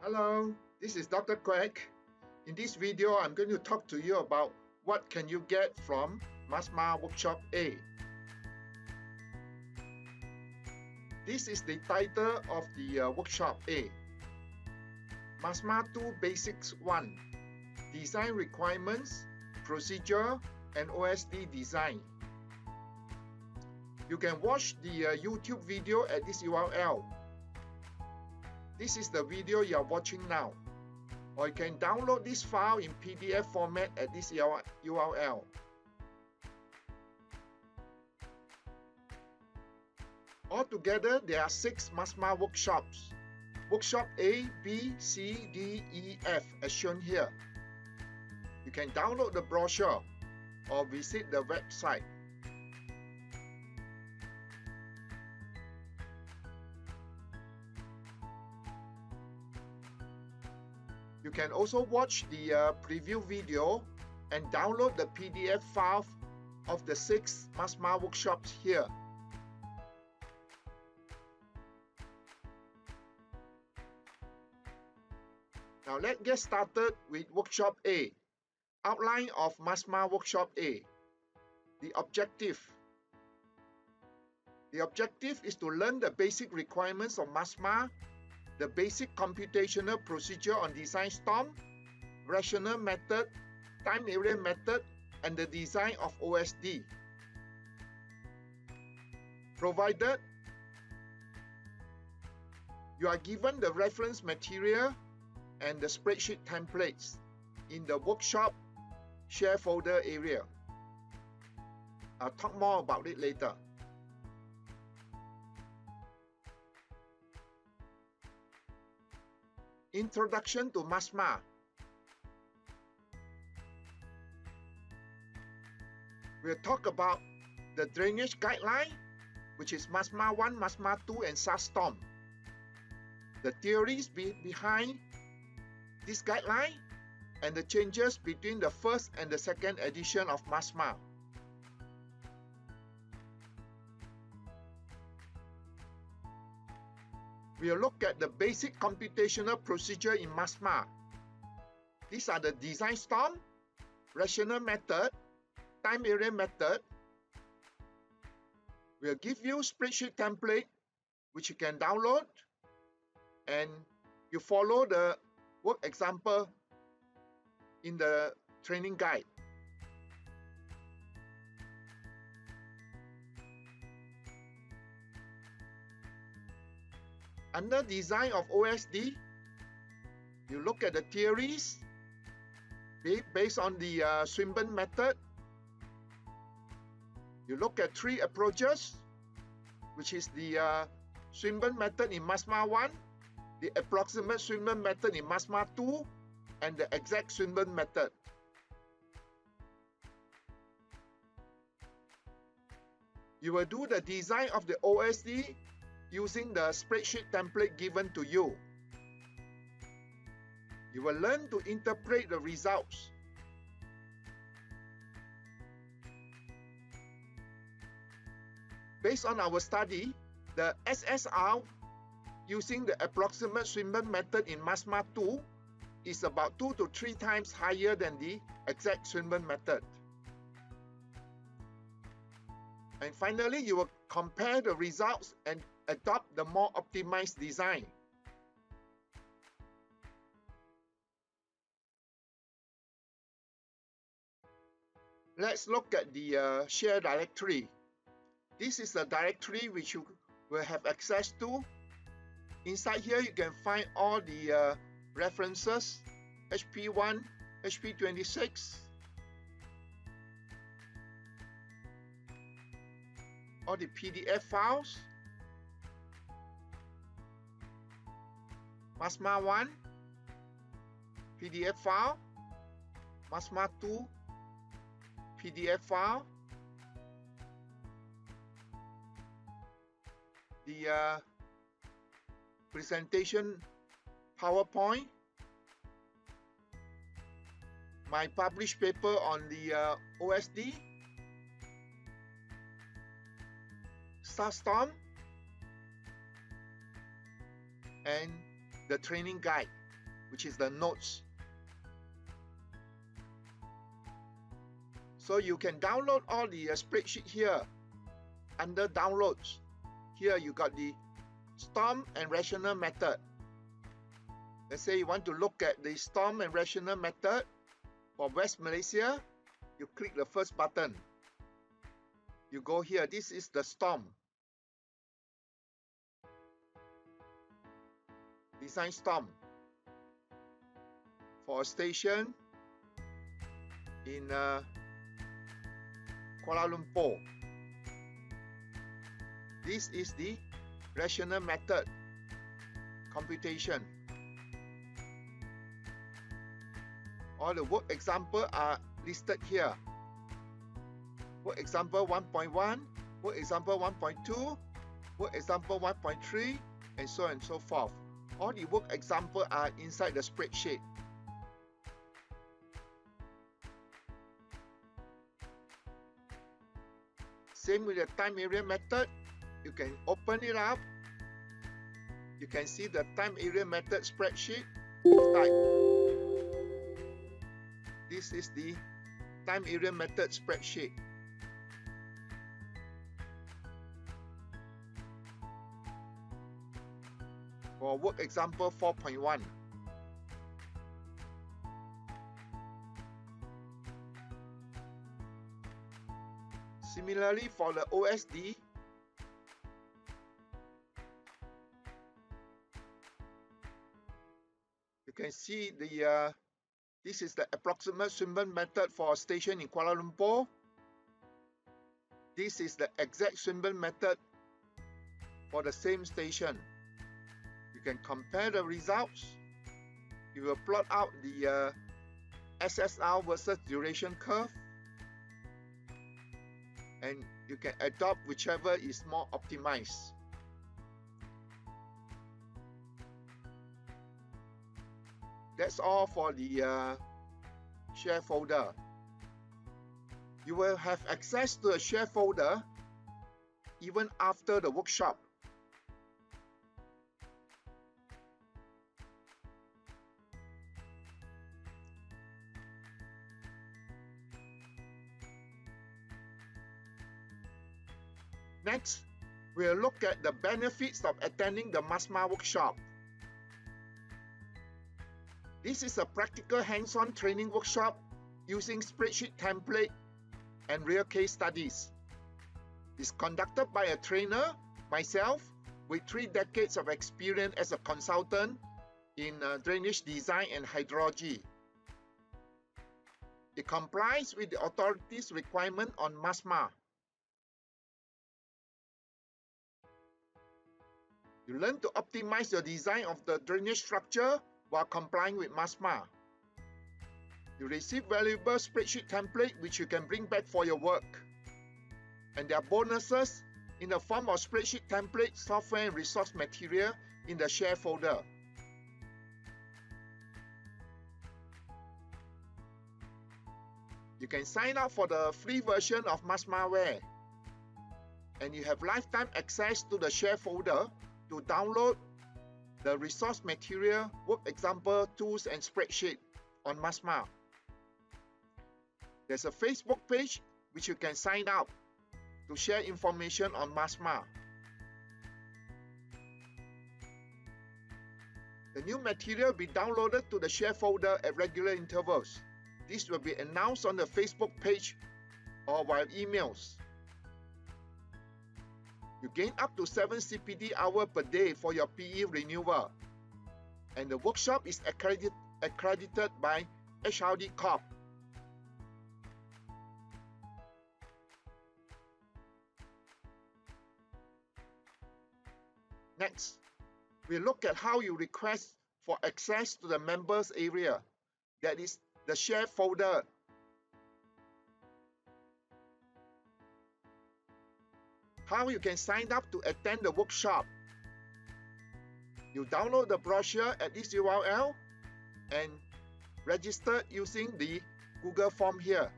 Hello, this is Dr. Quek. In this video, I'm going to talk to you about what can you get from MSMA Workshop A. This is the title of the Workshop A. MSMA2 Basics 1, Design Requirements, Procedure, and OSD Design. You can watch the YouTube video at this URL. This is the video you are watching now. Or you can download this file in PDF format at this URL. Altogether, there are 6 MSMA workshops. Workshop A, B, C, D, E, F as shown here. You can download the brochure or visit the website. You can also watch the preview video and download the PDF file of the 6 MSMA workshops here. Now let's get started with Workshop A. Outline of MSMA Workshop A. The objective. The objective is to learn the basic requirements of MSMA, the basic computational procedure on design storm, rational method, time area method, and the design of OSD. Provided you are given the reference material and the spreadsheet templates in the workshop share folder area. I'll talk more about it later. Introduction to MSMA. We'll talk about the drainage guideline, which is MSMA 1, MSMA 2, and SARSTORM. The theories behind this guideline and the changes between the first and the second edition of MSMA. We'll look at the basic computational procedure in MSMA. These are the design storm, rational method, time area method. We'll give you spreadsheet template which you can download, and you follow the work example in the training guide. Under design of OSD, you look at the theories based on the Swinburne method. You look at 3 approaches, which is the Swinburne method in MSMA 1, the approximate Swinburne method in MSMA 2, and the exact Swinburne method. You will do the design of the OSD using the spreadsheet template given to you. You will learn to interpret the results. Based on our study, the SSR using the approximate Swinburne method in MSMA 2 is about 2 to 3 times higher than the exact Swinburne method. And finally, you will compare the results and adopt the more optimized design. Let's look at the share directory. This is a directory which you will have access to. Inside here, you can find all the references, HP1, HP26, all the PDF files, MSMA 1, PDF file, MSMA 2, PDF file, the presentation PowerPoint, my published paper on the OSD, SARSTORM, and the training guide. which is the notes. So you can download all the spreadsheet here under downloads. Here you got the storm and rational method. Let's say you want to look at the storm and rational method for West Malaysia. You click the first button. You go here. This is the storm. Design storm for a station in Kuala Lumpur. This is the rational method computation. All the work examples are listed here. Work example 1.1, work example 1.2, work example 1.3, and so on and so forth. All the work examples are inside the spreadsheet. Same with the time area method. You can open it up. You can see the time area method spreadsheet type. This is the time area method spreadsheet. For work example 4.1. Similarly, for the OSD, you can see the this is the approximate swimming method for a station in Kuala Lumpur. This is the exact swimming method for the same station. You can compare the results. You will plot out the SSR versus duration curve, and you can adopt whichever is more optimized. That's all for the share folder. You will have access to a share folder even after the workshop. Next, we'll look at the benefits of attending the MSMA workshop. This is a practical hands-on training workshop using spreadsheet template and real case studies. It's conducted by a trainer, myself, with 3 decades of experience as a consultant in drainage design and hydrology. It complies with the authority's requirement on MSMA. You learn to optimize your design of the drainage structure while complying with MSMA. You receive valuable spreadsheet template which you can bring back for your work. And there are bonuses in the form of spreadsheet template, software, and resource material in the share folder. You can sign up for the free version of MSMAware, and you have lifetime access to the share folder to download the resource material, work example, tools, and spreadsheet on MSMA. There's a Facebook page which you can sign up to share information on MSMA. The new material will be downloaded to the share folder at regular intervals. This will be announced on the Facebook page or via emails. You gain up to 7 CPD hours per day for your PE renewal. And the workshop is accredited by HRD Corp. Next, we look at how you request for access to the members area, that is the share folder. How you can sign up to attend the workshop. You download the brochure at this URL and register using the Google form here.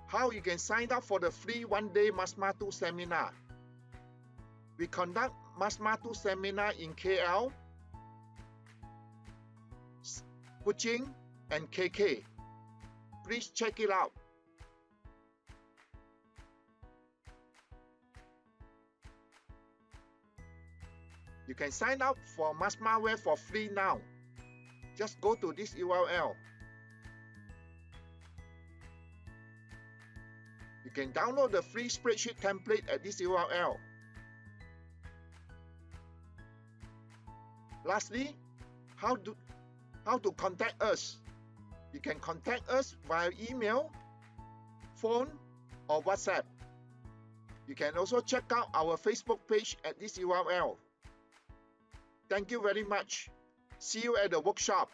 How you can sign up for the free 1-day MSMA2 seminar. We conduct MSMA2 seminar in KL, Kuching, and KK. Please check it out. You can sign up for MSMAware for free now. Just go to this URL. You can download the free spreadsheet template at this URL. Lastly, how to contact us. You can contact us via email, phone, or WhatsApp. You can also check out our Facebook page at this URL. Thank you very much. See you at the workshop.